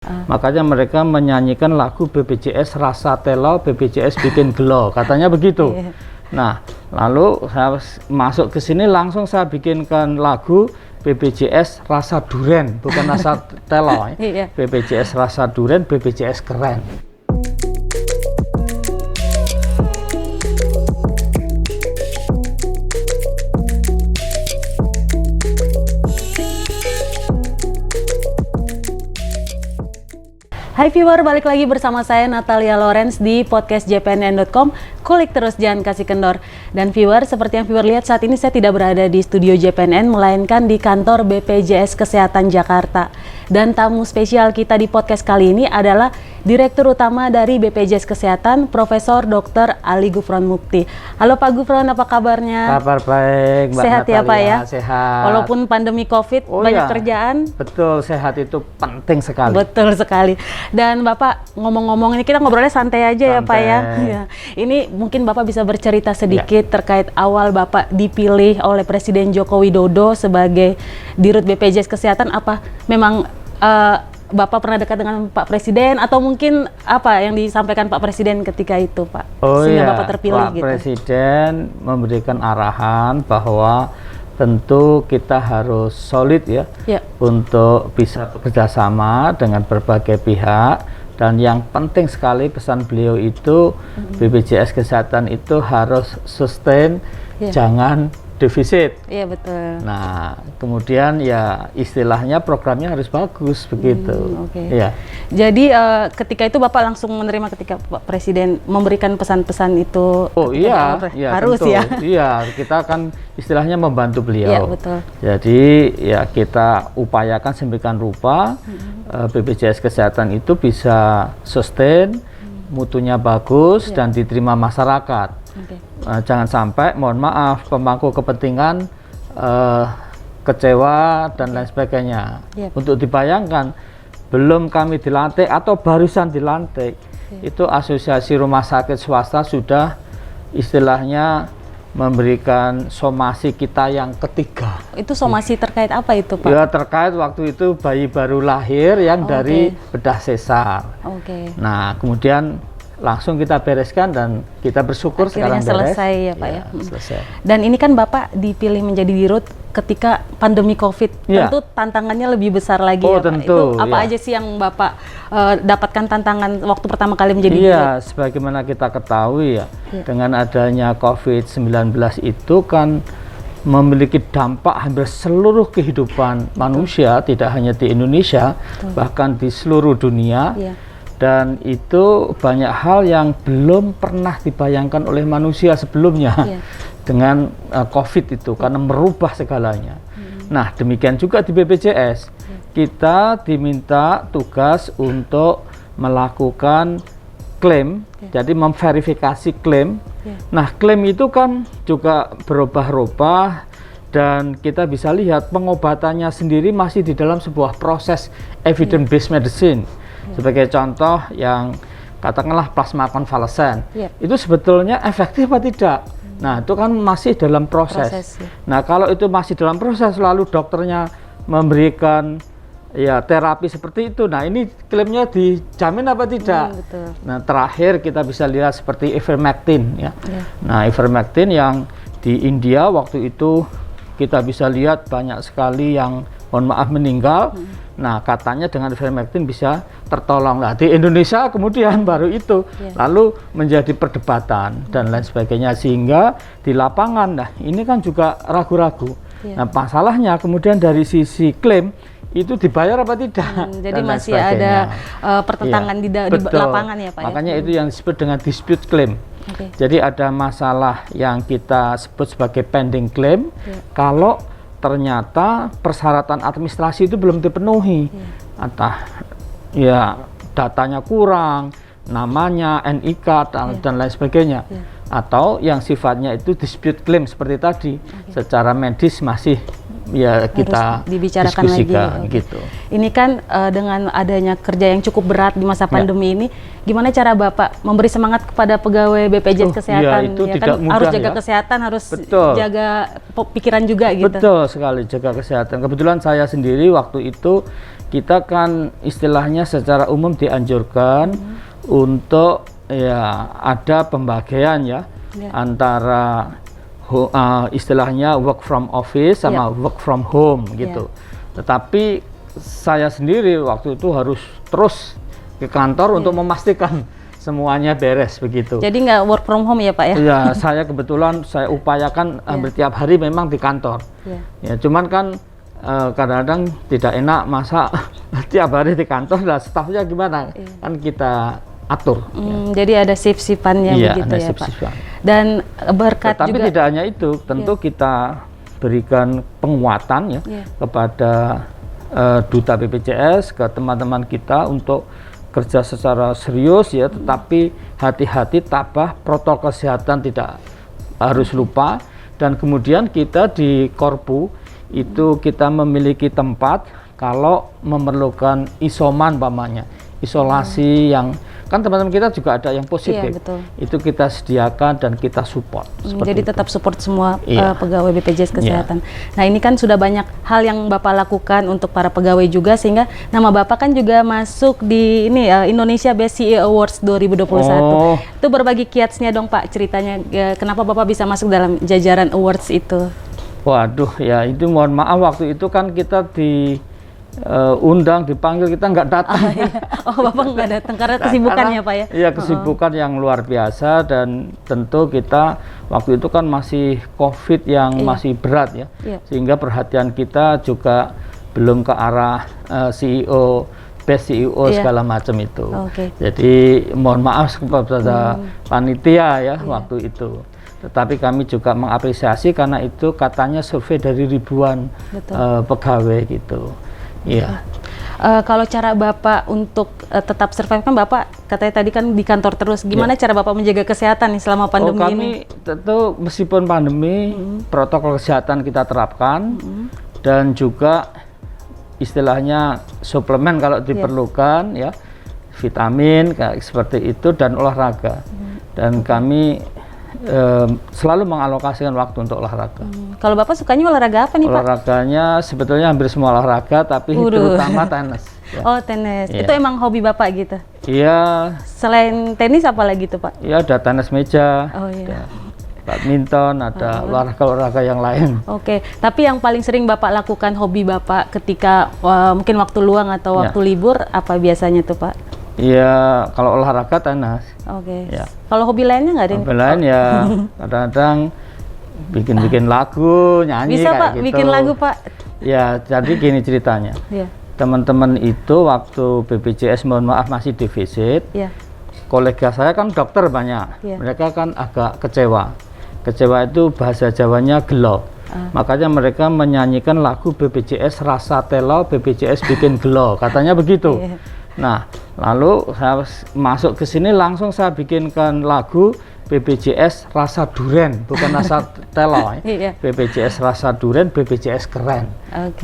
Makanya mereka menyanyikan lagu BPJS rasa telo, BPJS bikin gelo, katanya begitu. Nah, lalu saya masuk ke sini langsung saya bikinkan lagu BPJS rasa duren, bukan rasa telo. BPJS rasa duren, BPJS keren. Hai viewer, balik lagi bersama saya Natalia Lorenz di podcast jpnn.com. Kulik terus, jangan kasih kendor. Dan viewer, seperti yang viewer lihat saat ini saya tidak berada di studio JPNN, melainkan di kantor BPJS Kesehatan Jakarta. Dan tamu spesial kita di podcast kali ini adalah Direktur Utama dari BPJS Kesehatan, Profesor Dr. Ali Gufron Mukti. Halo Pak Gufron, apa kabarnya? Kabar baik, Mbak Sehat Natalia, ya Pak ya? Sehat. Walaupun pandemi COVID, banyak kerjaan. Betul, sehat itu penting sekali. Betul sekali. Dan Bapak, ngomong-ngomong ini kita ngobrolnya santai aja ya Pak ya. Ini mungkin Bapak bisa bercerita sedikit terkait awal Bapak dipilih oleh Presiden Joko Widodo sebagai Dirut BPJS Kesehatan. Apa memang Bapak pernah dekat dengan Pak Presiden atau mungkin apa yang disampaikan Pak Presiden ketika itu Pak? Sehingga Bapak terpilih Pak Presiden memberikan arahan bahwa tentu kita harus solid ya, untuk bisa bekerjasama dengan berbagai pihak, dan yang penting sekali pesan beliau itu BPJS Kesehatan itu harus sustain, jangan defisit. Iya betul. Nah, kemudian ya istilahnya programnya harus bagus begitu. Ya. Jadi ketika itu Bapak langsung menerima ketika Pak Presiden memberikan pesan-pesan itu. Oh iya, harus tentu. ya. Iya, kita kan istilahnya membantu beliau. Iya betul. Jadi ya kita upayakan sedemikian rupa BPJS Kesehatan itu bisa sustain, mutunya bagus dan diterima masyarakat. Jangan sampai, mohon maaf, pemangku kepentingan kecewa dan lain sebagainya. Untuk dibayangkan, belum kami dilantik atau barusan dilantik, itu asosiasi rumah sakit swasta sudah istilahnya memberikan somasi kita yang ketiga. Itu somasi terkait apa itu Pak? Ya terkait waktu itu bayi baru lahir yang dari bedah sesar. Nah kemudian langsung kita bereskan dan kita bersyukur akhirnya sekarang selesai ya Pak ya. Selesai. Dan ini kan Bapak dipilih menjadi Dirut ketika pandemi COVID, tentu tantangannya lebih besar lagi ya Pak. Itu apa aja sih yang Bapak dapatkan tantangan waktu pertama kali menjadi Dirut? Iya, sebagaimana kita ketahui ya, dengan adanya COVID-19 itu kan memiliki dampak hampir seluruh kehidupan manusia, tidak hanya di Indonesia, bahkan di seluruh dunia. Dan itu banyak hal yang belum pernah dibayangkan oleh manusia sebelumnya dengan COVID itu, karena merubah segalanya. Nah demikian juga di BPJS, kita diminta tugas untuk melakukan klaim, jadi memverifikasi klaim. Nah klaim itu kan juga berubah-ubah, dan kita bisa lihat pengobatannya sendiri masih di dalam sebuah proses evidence based medicine. Sebagai contoh yang katakanlah plasma konvalesen, itu sebetulnya efektif atau tidak? Nah itu kan masih dalam proses. Nah kalau itu masih dalam proses lalu dokternya memberikan terapi seperti itu, nah ini klaimnya dijamin apa tidak? Nah terakhir kita bisa lihat seperti ivermectin ya. Nah ivermectin yang di India waktu itu kita bisa lihat banyak sekali yang mohon maaf meninggal. Nah katanya dengan ivermectin bisa tertolong. Nah di Indonesia kemudian baru itu lalu menjadi perdebatan dan lain sebagainya, sehingga di lapangan nah ini kan juga ragu-ragu. Nah masalahnya kemudian dari sisi klaim itu dibayar apa tidak? Jadi masih ada pertentangan di lapangan ya Pak. Makanya itu yang disebut dengan dispute claim. Jadi ada masalah yang kita sebut sebagai pending claim kalau ternyata persyaratan administrasi itu belum dipenuhi, entah datanya kurang, namanya, NIK dan lain sebagainya, atau yang sifatnya itu dispute claim seperti tadi, secara medis masih ya kita dibicarakan diskusikan lagi. gitu. Ini kan dengan adanya kerja yang cukup berat di masa pandemi ini, gimana cara Bapak memberi semangat kepada pegawai BPJS Kesehatan? Itu ya tidak kan mudah, harus jaga ya. kesehatan, harus Betul. jaga pikiran juga gitu. Betul sekali, jaga kesehatan. Kebetulan saya sendiri waktu itu kita kan istilahnya secara umum dianjurkan untuk ya ada pembagian ya antara istilahnya work from office sama work from home gitu. Tetapi saya sendiri waktu itu harus terus ke kantor untuk memastikan semuanya beres begitu. Jadi nggak work from home ya Pak ya? Ya, saya kebetulan saya upayakan hampir tiap hari memang di kantor. Ya, cuman kan kadang-kadang tidak enak masa tiap hari di kantor, lah stafnya gimana? Kan kita atur. Jadi ada shift-shiftannya begitu ya Pak. Dan berkat tapi juga. tidak hanya itu, tentu kita berikan penguatan ya kepada duta BPJS, ke teman-teman kita untuk kerja secara serius ya, tetapi hati-hati, tabah, protokol kesehatan tidak harus lupa. Dan kemudian kita di Korpu itu kita memiliki tempat kalau memerlukan isoman pamannya, isolasi yang kan teman-teman kita juga ada yang positif, itu kita sediakan dan kita support. Jadi tetap support semua pegawai BPJS Kesehatan. Nah ini kan sudah banyak hal yang Bapak lakukan untuk para pegawai juga, sehingga nama Bapak kan juga masuk di ini Indonesia Best CEO Awards 2021. Itu berbagi kiatsnya dong Pak, ceritanya kenapa Bapak bisa masuk dalam jajaran awards itu? Waduh ya, itu mohon maaf waktu itu kan kita undang, dipanggil, kita nggak datang. Bapak nggak datang karena kesibukannya Pak ya? Iya, kesibukan yang luar biasa, dan tentu kita waktu itu kan masih COVID yang masih berat ya, sehingga perhatian kita juga belum ke arah CEO, best CEO segala macam itu. Jadi mohon maaf kepada panitia ya waktu itu. Tetapi kami juga mengapresiasi karena itu katanya survei dari ribuan pegawai gitu. Iya. Kalau cara Bapak untuk tetap survive, kan Bapak katanya tadi kan di kantor terus. Gimana cara Bapak menjaga kesehatan nih selama pandemi ini? Kami tentu meskipun pandemi, protokol kesehatan kita terapkan, dan juga istilahnya suplemen kalau diperlukan ya, vitamin kayak seperti itu, dan olahraga. Dan kami selalu mengalokasikan waktu untuk olahraga. Kalau Bapak sukanya olahraga apa nih Pak? Olahraganya sebetulnya hampir semua olahraga, tapi terutama tenis. Ya. Oh tenis, itu emang hobi Bapak gitu? Iya. Selain tenis apa lagi tuh Pak? Iya, ada tenis meja, ada badminton, ada olahraga-olahraga yang lain. Tapi yang paling sering Bapak lakukan hobi Bapak ketika mungkin waktu luang atau waktu libur, apa biasanya tuh Pak? Iya, kalau olahraga tenis. Ya. Kalau hobi lainnya nggak ada? Hobi lain ya kadang-kadang bikin lagu, nyanyi. Bisa kayak Pak, gitu. bikin lagu Pak? Ya, jadi gini ceritanya. Teman-teman itu waktu BPJS mohon maaf masih defisit. Kolega saya kan dokter banyak. Mereka kan agak kecewa. Kecewa itu bahasa Jawanya gelo. Makanya mereka menyanyikan lagu BPJS rasa telo, BPJS bikin gelo, katanya begitu. Nah, lalu saya masuk ke sini langsung saya bikinkan lagu BPJS rasa duren, bukan rasa telo. BPJS rasa duren, BPJS keren.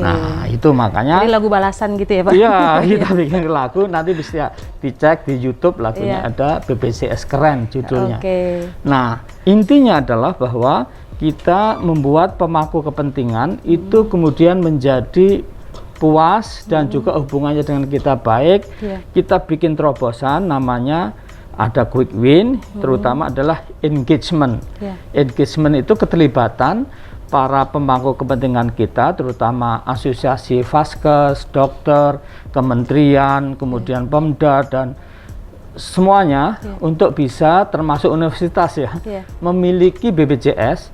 Nah, itu makanya. Jadi lagu balasan gitu ya Pak? Iya, kita bikin lagu, nanti bisa dicek di YouTube lagunya ada BPJS keren judulnya. Nah, intinya adalah bahwa kita membuat pemangku kepentingan itu kemudian menjadi puas dan juga hubungannya dengan kita baik. Kita bikin terobosan namanya ada quick win, terutama adalah engagement. Engagement itu keterlibatan para pemangku kepentingan kita, terutama asosiasi vaskes, dokter, kementerian, kemudian Pemda, dan semuanya untuk bisa termasuk universitas memiliki BPJS.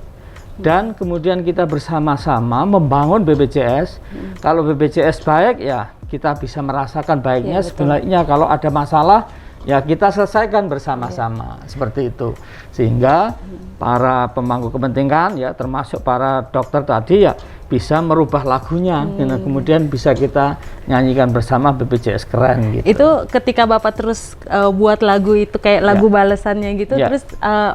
Dan kemudian kita bersama-sama membangun BPJS. Kalau BPJS baik ya kita bisa merasakan baiknya. Sebenarnya kalau ada masalah ya kita selesaikan bersama-sama, seperti itu. Sehingga para pemangku kepentingan ya termasuk para dokter tadi ya bisa merubah lagunya, dan kemudian bisa kita nyanyikan bersama BPJS, keren gitu. Itu ketika Bapak terus buat lagu itu kayak lagu balasannya gitu, terus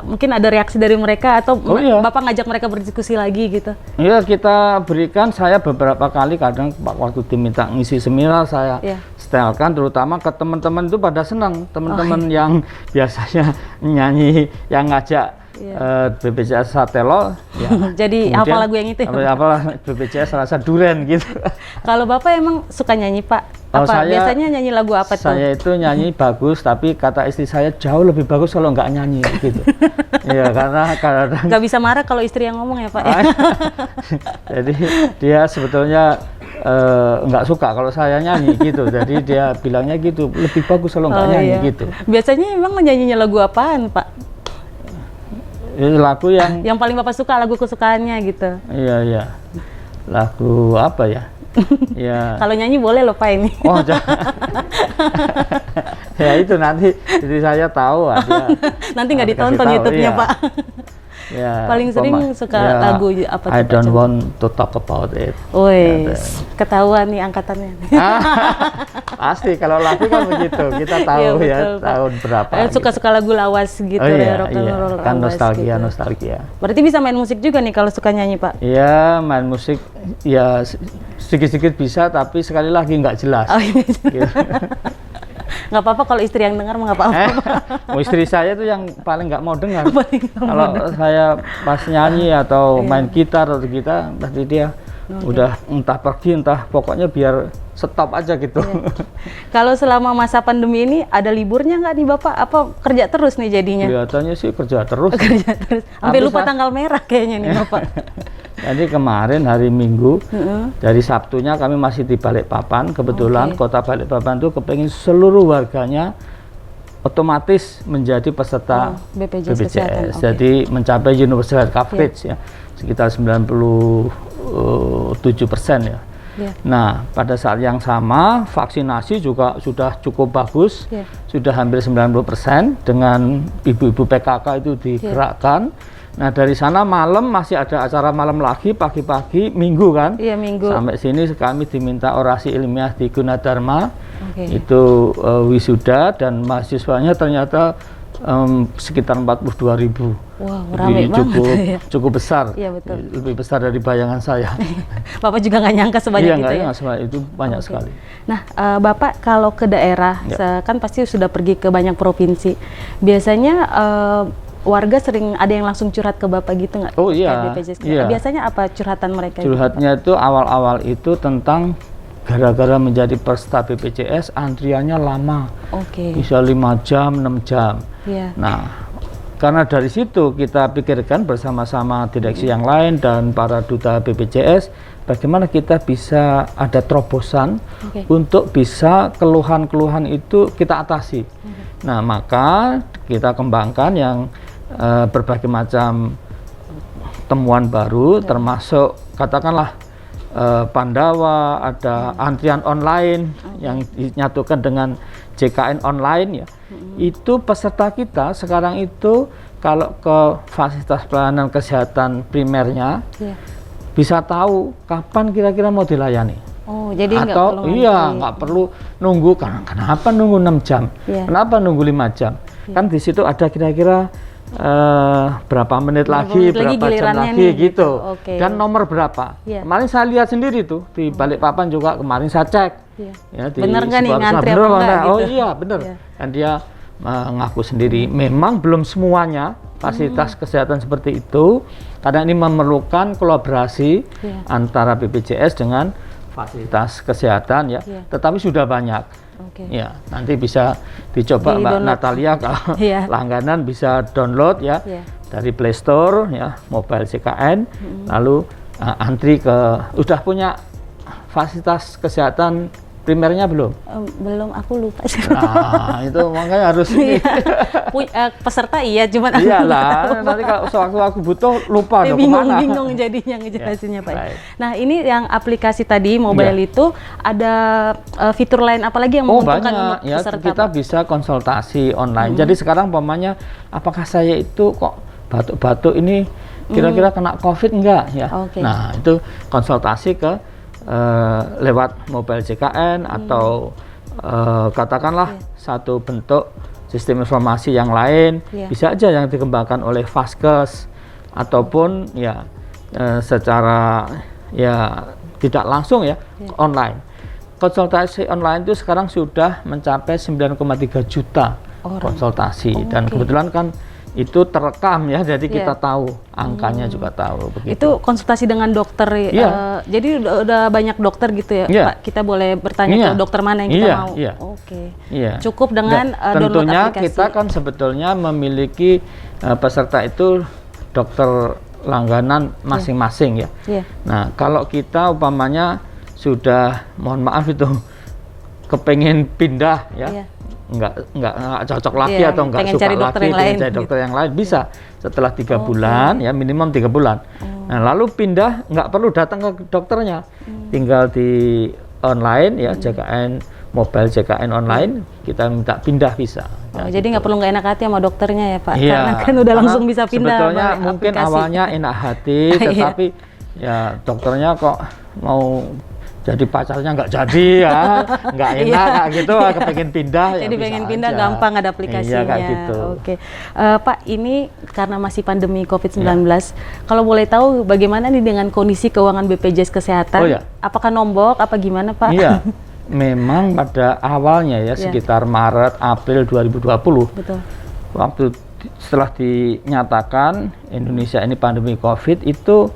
mungkin ada reaksi dari mereka atau Bapak ngajak mereka berdiskusi lagi gitu? Iya, kita berikan, saya beberapa kali kadang waktu diminta ngisi seminar saya setelkan, terutama ke teman-teman itu pada senang, teman-teman yang biasanya nyanyi, yang ngajak BPJS Satelol, jadi apa lagu yang itu? Apalah BPJS rasa duren gitu. Kalau Bapak emang suka nyanyi, Pak? Biasanya nyanyi lagu apa tuh? Saya itu nyanyi bagus, tapi kata istri saya jauh lebih bagus kalau nggak nyanyi gitu. Iya, karena nggak bisa marah kalau istri yang ngomong ya, Pak. Jadi dia sebetulnya nggak suka kalau saya nyanyi gitu. Jadi dia bilangnya gitu, lebih bagus kalau nggak nyanyi gitu. Biasanya emang nyanyinya lagu apaan, Pak? Lagu yang paling Bapak suka, lagu kesukaannya gitu. Iya. Lagu apa ya? Ya. Kalau nyanyi boleh loh, Pak, ini. Oh, ya itu nanti jadi saya tahu nanti nggak ditonton YouTube-nya, Pak. Ya, paling sering suka lagu apa? I don't want to talk about it. Wes, ketahuan nih angkatannya. Pasti kalau lagu kan begitu, kita tahu betul, tahun berapa. Suka-suka lagu lawas gitu, rock and roll, kan nostalgia, gitu. Nostalgia. Berarti bisa main musik juga nih kalau suka nyanyi, Pak? Iya, main musik ya sedikit-sedikit bisa, tapi sekali lagi nggak jelas. Gitu. Nggak apa-apa kalau istri yang dengar, nggak apa-apa. Istri saya tuh yang paling nggak mau dengar. Kalau saya pas nyanyi atau main gitar atau kita, berarti dia udah entah pergi, entah pokoknya biar stop aja gitu. Kalau selama masa pandemi ini ada liburnya nggak nih Bapak? Apa kerja terus nih jadinya? Kelihatannya sih kerja terus. Kerja terus. Sampai lupa tanggal merah kayaknya nih Bapak. Jadi kemarin hari Minggu, dari Sabtunya kami masih di Balikpapan. Kebetulan kota Balikpapan itu kepengen seluruh warganya otomatis menjadi peserta BPJS. Jadi mencapai universal coverage ya, sekitar 97% ya. Nah, pada saat yang sama vaksinasi juga sudah cukup bagus, sudah hampir 90%, dengan ibu-ibu PKK itu digerakkan. Nah, dari sana malam masih ada acara malam lagi, pagi-pagi Minggu kan? Iya, Minggu. Sampai sini kami diminta orasi ilmiah di Gunadarma, itu wisuda, dan mahasiswanya ternyata sekitar 42.000. Wow, ramai banget. Cukup besar. Iya, betul. Lebih besar dari bayangan saya. Bapak juga nggak nyangka sebanyak itu ya? Iya, itu banyak sekali. Nah, Bapak kalau ke daerah, kan pasti sudah pergi ke banyak provinsi. Biasanya warga sering ada yang langsung curhat ke Bapak gitu nggak? Oh iya. Biasanya apa curhatan mereka? Curhatnya itu awal-awal itu tentang gara-gara menjadi peserta BPJS antriannya lama. Bisa 5 jam, 6 jam. Nah, karena dari situ kita pikirkan bersama-sama direksi yang lain dan para duta BPJS, bagaimana kita bisa ada terobosan untuk bisa keluhan-keluhan itu kita atasi. Nah, maka kita kembangkan yang berbagai macam temuan baru, termasuk katakanlah Pandawa, ada antrian online yang dinyatukan dengan JKN online ya. Itu peserta kita sekarang itu kalau ke fasilitas pelayanan kesehatan primernya bisa tahu kapan kira-kira mau dilayani. Oh, jadi atau nggak perlu nunggu. Kenapa nunggu 6 jam? Kenapa nunggu 5 jam? Kan di situ ada kira-kira berapa menit lagi, berapa jam lagi gitu. Dan nomor berapa. Kemarin saya lihat sendiri tuh di Balikpapan juga, kemarin saya cek. Bener nggak nih ngantri apa enggak gitu? Oh iya bener. Dan dia mengaku sendiri memang belum semuanya fasilitas kesehatan seperti itu, karena ini memerlukan kolaborasi antara BPJS dengan fasilitas kesehatan ya. Tetapi sudah banyak. Ya, nanti bisa dicoba Mbak Natalia, kalau langganan bisa download ya dari Play Store ya, mobile CKN, lalu antri ke, udah punya fasilitas kesehatan primernya belum? Belum, aku lupa. Nah, itu makanya harus peserta cuman iyalah, nanti kalau sewaktu aku butuh lupa bingung jadinya ngejelasinnya Pak. Nah, ini yang aplikasi tadi mobile itu ada fitur lain apalagi yang menguntungkan untuk peserta? Kita bisa konsultasi online. Jadi sekarang umpamanya apakah saya itu kok batuk-batuk ini kira-kira kena COVID enggak ya. Nah, itu konsultasi ke lewat mobile JKN atau katakanlah satu bentuk sistem informasi yang lain, bisa aja yang dikembangkan oleh Vaskes ataupun ya secara ya tidak langsung ya, online. Konsultasi online itu sekarang sudah mencapai 9,3 juta konsultasi dan kebetulan kan itu terekam ya, jadi kita tahu angkanya juga tahu begitu. Itu konsultasi dengan dokter, jadi udah banyak dokter gitu ya, Pak. Kita boleh bertanya ke dokter mana yang kita mau. Cukup dengan download tentunya aplikasi. kita kan sebetulnya memiliki peserta itu dokter langganan masing-masing ya. Nah, kalau kita umpamanya sudah, mohon maaf itu kepengen pindah ya, nggak cocok lagi atau nggak suka lagi dengan cari dokter yang lain, bisa setelah 3 bulan ya, minimum 3 bulan. Nah, lalu pindah, nggak perlu datang ke dokternya, tinggal di online ya, JKN mobile JKN online, kita minta pindah bisa. Jadi nggak perlu nggak enak hati sama dokternya ya Pak, karena kan udah langsung bisa pindah. Sebetulnya mungkin awalnya enak hati, tetapi ya dokternya kok mau jadi pacarnya nggak jadi ya, nggak enak kayak gitu, kepengen pindah. Jadi ya pengen pindah aja. Gampang ada aplikasinya. Kayak gitu. Pak, ini karena masih pandemi COVID-19, kalau boleh tahu bagaimana nih dengan kondisi keuangan BPJS Kesehatan? Apakah nombok, apa gimana Pak? Iya, memang pada awalnya ya, sekitar Maret, April 2020, waktu setelah dinyatakan Indonesia ini pandemi COVID, itu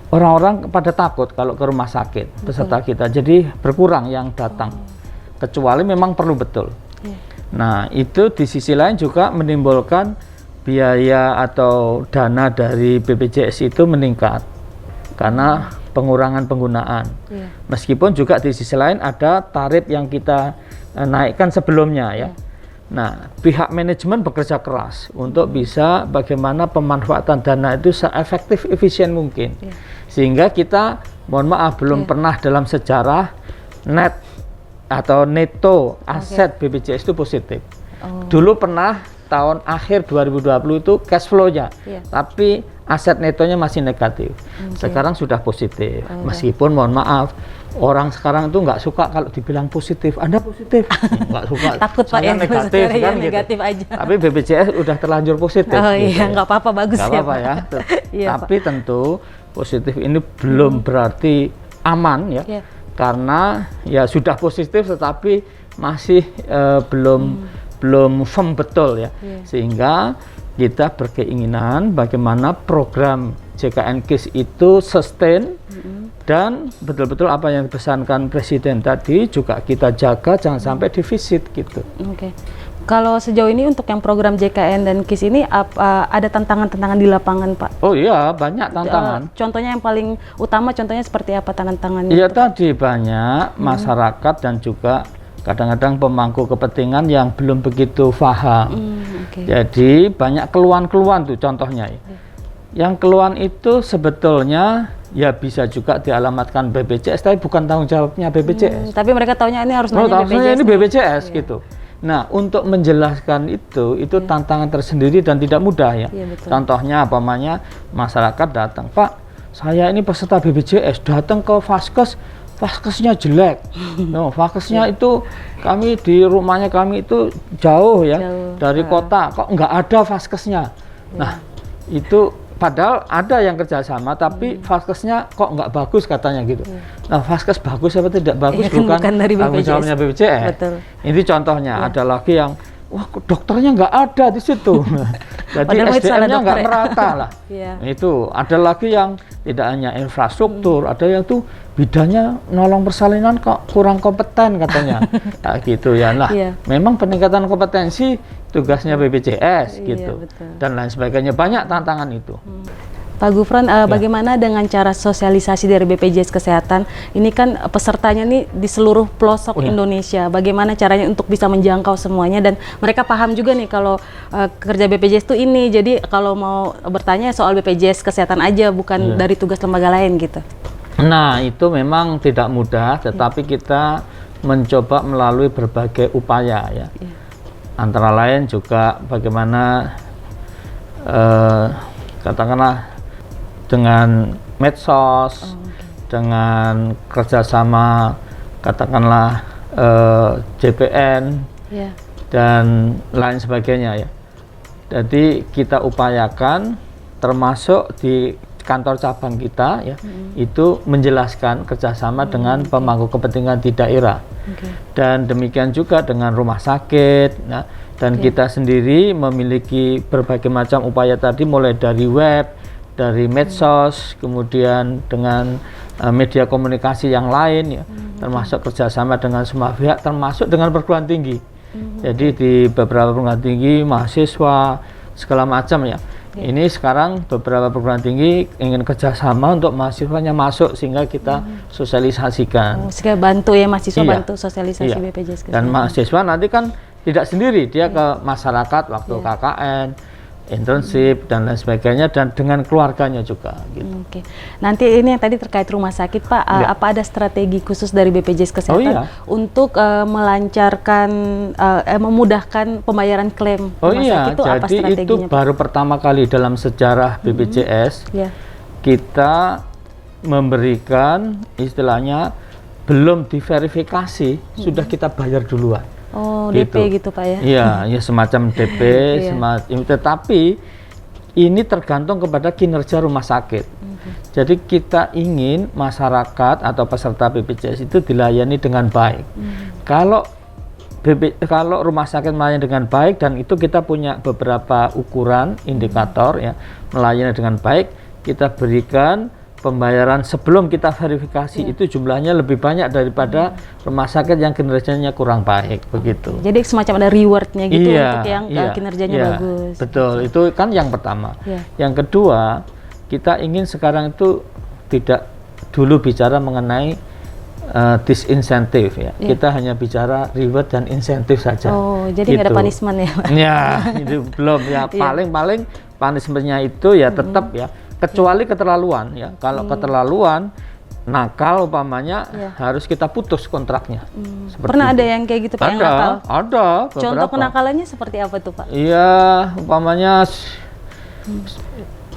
orang-orang pada takut kalau ke rumah sakit peserta kita, jadi berkurang yang datang, kecuali memang perlu betul. Nah, itu di sisi lain juga menimbulkan biaya atau dana dari BPJS itu meningkat karena pengurangan penggunaan. Meskipun juga di sisi lain ada tarif yang kita naikkan sebelumnya ya. Nah, pihak manajemen bekerja keras untuk bisa bagaimana pemanfaatan dana itu seefektif efisien mungkin. Sehingga kita, mohon maaf, belum pernah dalam sejarah net atau neto aset BPJS itu positif. Dulu pernah tahun akhir 2020 itu cash flow-nya, tapi aset netonya masih negatif. Sekarang sudah positif. Meskipun mohon maaf, orang sekarang itu nggak suka kalau dibilang positif. Anda positif, nggak suka. Takut Pak ya, negatif kan gitu. Negatif aja. Tapi BPJS udah terlanjur positif. Nggak apa-apa, bagus nggak ya apa-apa Pak. Ya. Tapi tentu positif ini belum berarti aman ya, karena ya sudah positif tetapi masih belum firm betul ya, sehingga kita berkeinginan bagaimana program JKN KIS itu sustain dan betul-betul apa yang dipesankan Presiden tadi juga kita jaga, jangan sampai defisit gitu. Kalau sejauh ini untuk yang program JKN dan KIS ini ada tantangan-tantangan di lapangan Pak? Oh iya, banyak tantangan. Contohnya yang paling utama, contohnya seperti apa tantangannya? Iya tadi banyak masyarakat dan juga kadang-kadang pemangku kepentingan yang belum begitu paham. Jadi banyak keluhan-keluhan tuh contohnya. Yang keluhan itu sebetulnya ya bisa juga dialamatkan BPJS, tapi bukan tanggung jawabnya BPJS. Tapi mereka taunya ini harus nanya BPJS. Ini BPJS gitu. Nah, untuk menjelaskan itu tantangan tersendiri dan tidak mudah ya. Contohnya apamanya masyarakat datang, Pak, saya ini peserta BPJS, datang ke Vaskes, Vaskesnya jelek. No, Vaskesnya itu kami di rumahnya kami itu jauh ya dari kota, kok nggak ada Vaskesnya. Nah, itu padahal ada yang kerjasama, tapi Vaskesnya kok nggak bagus katanya gitu. Nah, Vaskes bagus apa tidak bagus bukan tanggung jawabnya BPJS. Ini contohnya. Ada lagi yang wah dokternya nggak ada di situ. Jadi SDM-nya nggak merata lah. Itu ada lagi yang tidak hanya infrastruktur, ada yang tuh bidangnya nolong persalinan kok kurang kompeten katanya. Nah, gitu ya. Nah, memang peningkatan kompetensi tugasnya BPJS gitu. Dan lain sebagainya, banyak tantangan itu. Pak Gufron, bagaimana dengan cara sosialisasi dari BPJS Kesehatan? Ini kan pesertanya nih di seluruh pelosok Indonesia. Bagaimana caranya untuk bisa menjangkau semuanya dan mereka paham juga nih kalau kerja BPJS itu ini. Jadi kalau mau bertanya soal BPJS Kesehatan aja, bukan dari tugas lembaga lain gitu. Nah, itu memang tidak mudah, tetapi kita mencoba melalui berbagai upaya ya. Antara lain juga bagaimana katakanlah dengan medsos, dengan kerjasama katakanlah JPN dan lain sebagainya ya. Jadi kita upayakan termasuk di kantor cabang kita ya, itu menjelaskan kerjasama dengan pemangku kepentingan di daerah. Dan demikian juga dengan rumah sakit. Nah, dan kita sendiri memiliki berbagai macam upaya tadi, mulai dari web, dari medsos, kemudian dengan media komunikasi yang lain ya, termasuk kerjasama dengan semua pihak, termasuk dengan perguruan tinggi. Jadi di beberapa perguruan tinggi, mahasiswa, segala macam ya. Ini sekarang beberapa perguruan tinggi ingin kerjasama untuk mahasiswanya masuk, sehingga kita sosialisasikan. Sehingga bantu ya mahasiswa, bantu sosialisasi BPJS Kesehatan. Dan mahasiswa nanti kan tidak sendiri, dia ke masyarakat waktu KKN, internship dan lain sebagainya, dan dengan keluarganya juga gitu. Nanti ini yang tadi terkait rumah sakit Pak, apa ada strategi khusus dari BPJS Kesehatan untuk melancarkan, memudahkan pembayaran klaim rumah sakit itu? Apa strateginya? Jadi itu baru pertama kali dalam sejarah BPJS kita memberikan istilahnya belum diverifikasi sudah kita bayar duluan. DP gitu Pak ya? Iya, ya semacam DP, tetapi ini tergantung kepada kinerja rumah sakit. Jadi kita ingin masyarakat atau peserta BPJS itu dilayani dengan baik. Kalau rumah sakit melayani dengan baik, dan itu kita punya beberapa ukuran indikator ya, melayani dengan baik, kita berikan pembayaran sebelum kita verifikasi itu jumlahnya lebih banyak daripada rumah sakit yang kinerjanya kurang baik, begitu. Jadi semacam ada rewardnya gitu untuk yang kinerjanya bagus. Betul, itu kan yang pertama. Yang kedua, kita ingin sekarang itu tidak dulu bicara mengenai disinsentif ya. Kita hanya bicara reward dan insentif saja. Jadi nggak ada punishment ya Pak? Ya, itu belum ya. Paling punishmentnya itu ya tetap ya, kecuali keterlaluan ya. Kalau keterlaluan, nakal umpamanya, harus kita putus kontraknya. Pernah ada yang kayak gitu Pak, yang nakal? Ada. Contoh kenakalannya seperti apa tuh Pak? Iya, umpamanya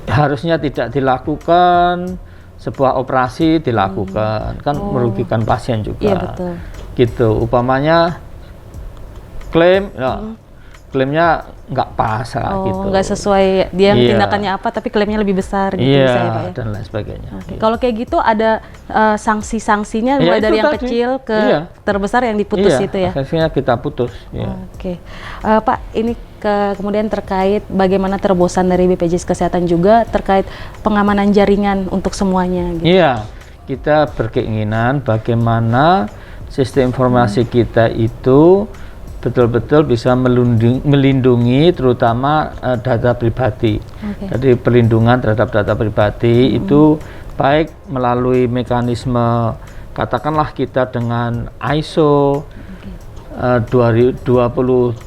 harusnya tidak dilakukan, sebuah operasi dilakukan, kan merugikan pasien juga. Iya betul. Gitu, umpamanya klaim, klaimnya nggak pas gitu. Nggak sesuai dia tindakannya apa, tapi klaimnya lebih besar gitu ya Pak ya? Dan lain sebagainya. Kalau kayak gitu ada sanksi-sanksinya mulai dari yang kecil ke terbesar yang diputus itu ya? Sanksinya kita putus. Pak, ini kemudian terkait bagaimana terobosan dari BPJS Kesehatan juga terkait pengamanan jaringan untuk semuanya gitu. Iya, kita berkeinginan bagaimana sistem informasi kita itu betul-betul bisa melindungi terutama data pribadi. Jadi perlindungan terhadap data pribadi itu baik melalui mekanisme, katakanlah kita dengan ISO 27001,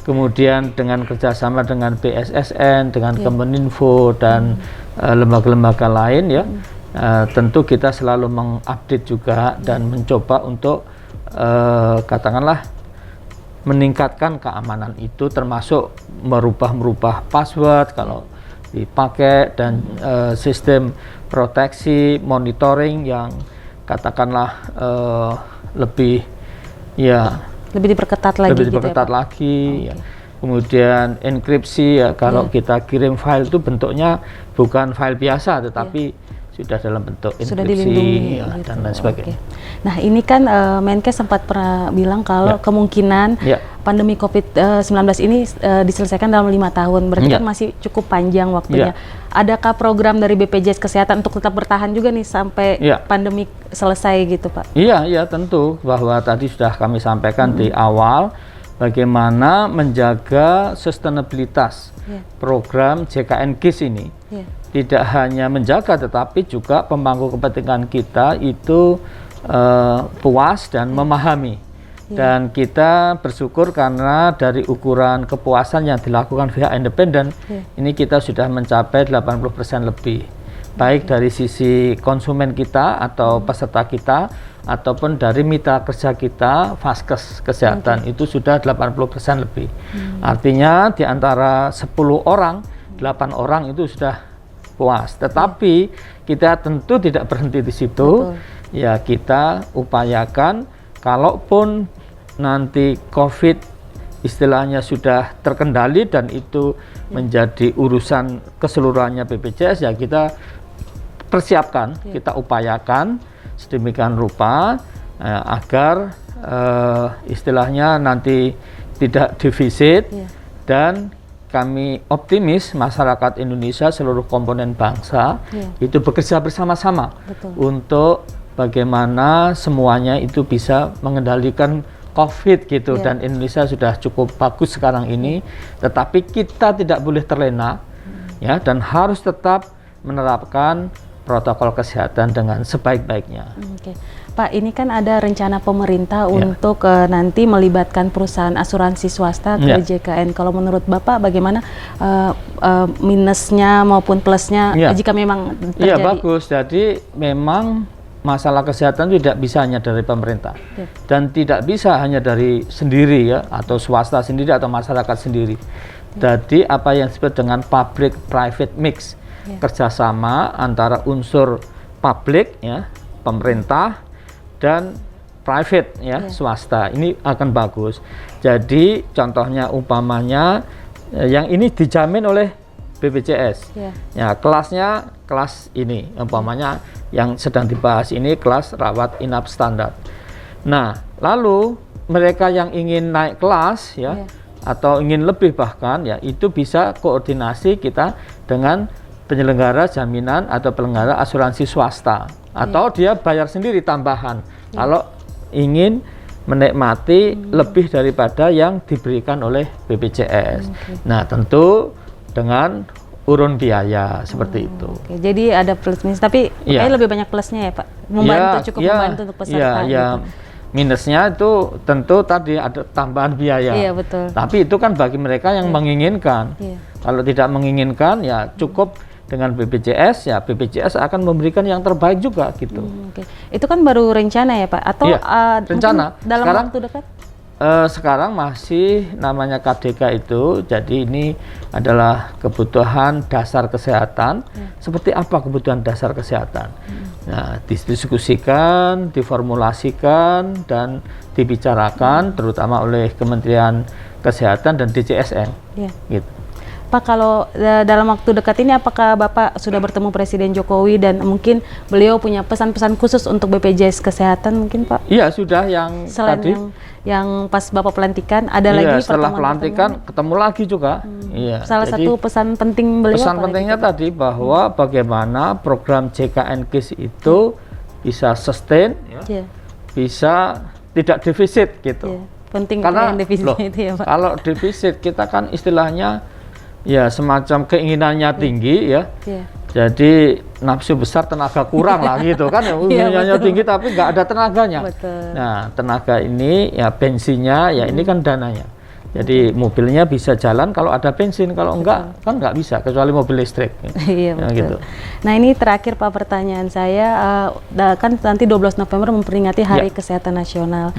kemudian dengan kerjasama dengan BSSN, dengan Kemeninfo dan lembaga-lembaga lain ya. Tentu kita selalu mengupdate juga dan mencoba untuk katakanlah meningkatkan keamanan itu, termasuk merubah password kalau dipakai, dan sistem proteksi monitoring yang katakanlah lebih diperketat lagi, ya. Kemudian enkripsi ya, kalau kita kirim file itu bentuknya bukan file biasa tetapi sudah dalam bentuk enkripsi dan lain sebagainya. Nah ini kan Menkes sempat pernah bilang kalau kemungkinan pandemi COVID-19 ini diselesaikan dalam 5 tahun, berarti kan masih cukup panjang waktunya. Adakah program dari BPJS Kesehatan untuk tetap bertahan juga nih sampai pandemi selesai gitu Pak? Iya tentu, bahwa tadi sudah kami sampaikan di awal bagaimana menjaga sustainabilitas program JKN GIS ini. Tidak hanya menjaga, tetapi juga pemangku kepentingan kita itu puas dan memahami. Dan kita bersyukur karena dari ukuran kepuasan yang dilakukan pihak independen, ini kita sudah mencapai 80% lebih. Baik dari sisi konsumen kita atau peserta kita, ataupun dari mitra kerja kita, Vaskes Kesehatan, itu sudah 80% lebih. Artinya di antara 10 orang, 8 orang itu sudah puas. Tetapi kita tentu tidak berhenti di situ. Betul. Ya, kita upayakan kalaupun nanti COVID istilahnya sudah terkendali dan itu menjadi urusan keseluruhannya BPJS, ya kita persiapkan, kita upayakan sedemikian rupa agar istilahnya nanti tidak defisit, dan kami optimis masyarakat Indonesia, seluruh komponen bangsa itu bekerja bersama-sama untuk bagaimana semuanya itu bisa mengendalikan COVID gitu, dan Indonesia sudah cukup bagus sekarang ini, tetapi kita tidak boleh terlena ya, dan harus tetap menerapkan protokol kesehatan dengan sebaik-baiknya. Oke. Pak, ini kan ada rencana pemerintah untuk nanti melibatkan perusahaan asuransi swasta ke JKN. Kalau menurut Bapak bagaimana minusnya maupun plusnya jika memang terjadi? Iya, bagus. Jadi memang masalah kesehatan tidak bisa hanya dari pemerintah dan tidak bisa hanya dari sendiri ya, atau swasta sendiri atau masyarakat sendiri. Jadi apa yang disebut dengan public private mix, kerjasama antara unsur publik ya, pemerintah, dan private ya, swasta, ini akan bagus. Jadi contohnya umpamanya yang ini dijamin oleh BPJS ya, kelasnya kelas ini, umpamanya yang sedang dibahas ini kelas rawat inap standar. Nah, lalu mereka yang ingin naik kelas ya, atau ingin lebih bahkan ya, itu bisa koordinasi kita dengan penyelenggara jaminan atau penyelenggara asuransi swasta, atau dia bayar sendiri tambahan kalau ingin menikmati lebih daripada yang diberikan oleh BPJS. Nah, tentu dengan urun biaya seperti itu. Jadi ada plus minus, tapi kayaknya lebih banyak plusnya ya Pak, membantu, cukup membantu untuk peserta. Minusnya itu tentu tadi ada tambahan biaya. Iya, betul. Tapi itu kan bagi mereka yang menginginkan. Kalau tidak menginginkan ya cukup dengan BPJS, ya BPJS akan memberikan yang terbaik juga gitu. Itu kan baru rencana ya Pak? Atau rencana dalam sekarang, waktu dekat? Sekarang masih namanya KDK itu, jadi ini adalah kebutuhan dasar kesehatan. Seperti apa kebutuhan dasar kesehatan? Nah, didiskusikan, diformulasikan, dan dibicarakan terutama oleh Kementerian Kesehatan dan DJSN. Gitu. Pak, kalau dalam waktu dekat ini apakah Bapak sudah bertemu Presiden Jokowi dan mungkin beliau punya pesan-pesan khusus untuk BPJS Kesehatan mungkin Pak? Iya, sudah yang selain tadi. Yang pas Bapak pelantikan, ada lagi setelah pelantikan ketemu lagi juga. Salah satu pesan penting beliau. Pesan pentingnya tadi bahwa bagaimana program JKN KIS itu bisa sustain, bisa tidak defisit gitu. Penting karena defisit itu ya Pak. Kalau defisit kita kan istilahnya ya semacam keinginannya tinggi ya. Jadi nafsu besar tenaga kurang lah gitu kan ya, keinginannya tinggi tapi nggak ada tenaganya. Nah, tenaga ini ya bensinnya ya ini kan dananya. Jadi mobilnya bisa jalan kalau ada bensin, kalau enggak kan nggak bisa kecuali mobil listrik. Gitu. Nah, ini terakhir Pak pertanyaan saya, kan nanti 12 November memperingati Hari Kesehatan Nasional.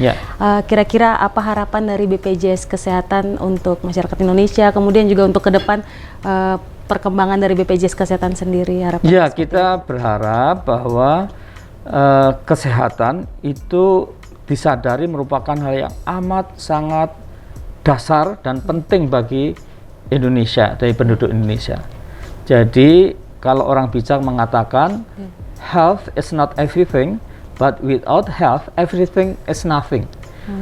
Kira-kira apa harapan dari BPJS Kesehatan untuk masyarakat Indonesia, kemudian juga untuk ke depan perkembangan dari BPJS Kesehatan sendiri? Kita berharap bahwa kesehatan itu disadari merupakan hal yang amat sangat dasar dan penting bagi Indonesia, dari penduduk Indonesia. Jadi kalau orang bijak mengatakan health is not everything, but without health everything is nothing.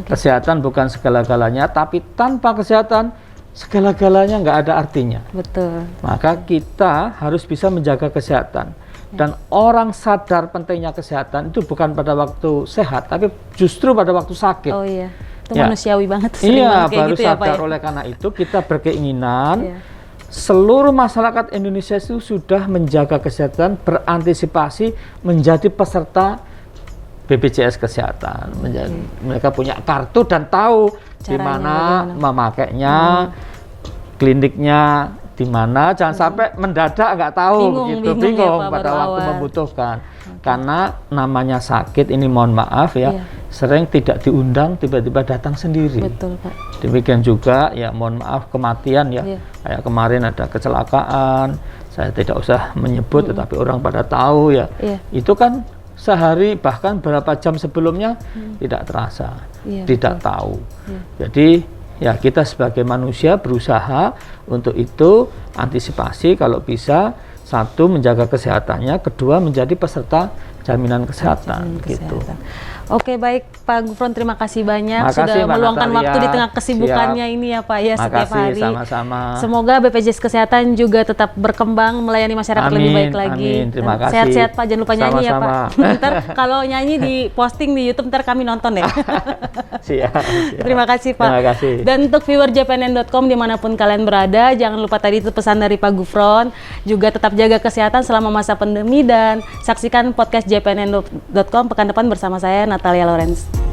Kesehatan bukan segala-galanya, tapi tanpa kesehatan segala-galanya nggak ada artinya. Betul. Maka kita harus bisa menjaga kesehatan. Dan orang sadar pentingnya kesehatan itu bukan pada waktu sehat, tapi justru pada waktu sakit. Oh iya. Itu manusiawi banget. Baru gitu sadar oleh karena itu kita berkeinginan seluruh masyarakat Indonesia itu sudah menjaga kesehatan, berantisipasi menjadi peserta BPJS Kesehatan. Mereka punya kartu dan tahu di mana memakainya, kliniknya di mana, jangan sampai mendadak nggak tahu bingung pada waktu membutuhkan. Karena namanya sakit ini, mohon maaf ya, Iya. sering tidak diundang, tiba-tiba datang sendiri. Betul, Pak. Demikian juga ya, mohon maaf, kematian ya. Iya. Kayak kemarin ada kecelakaan, saya tidak usah menyebut, tetapi orang pada tahu ya. Iya. Itu kan sehari bahkan beberapa jam sebelumnya tidak terasa, Iya, tidak tahu. Iya. Jadi ya kita sebagai manusia berusaha untuk itu, antisipasi kalau bisa, satu menjaga kesehatannya, kedua menjadi peserta jaminan kesehatan gitu. Kesehatan. Oke, baik Pak Gufron, terima kasih banyak Makasih, sudah Mbak meluangkan Natalia. waktu di tengah kesibukannya Siap. ini ya Pak ya, setiap Makasih, hari. sama-sama. Semoga BPJS Kesehatan juga tetap berkembang, melayani masyarakat lebih baik lagi. Amin, terima Dan kasih. Sehat-sehat Pak, jangan lupa nyanyi ya Pak. Sama-sama. Ntar kalau nyanyi di posting di YouTube, ntar kami nonton ya. Siap. Terima kasih Pak. Terima kasih. Dan untuk viewer jpnn.com dimanapun kalian berada, jangan lupa tadi itu pesan dari Pak Gufron, juga tetap jaga kesehatan selama masa pandemi dan saksikan podcast jpnn.com pekan depan bersama saya Natalia Lorenz.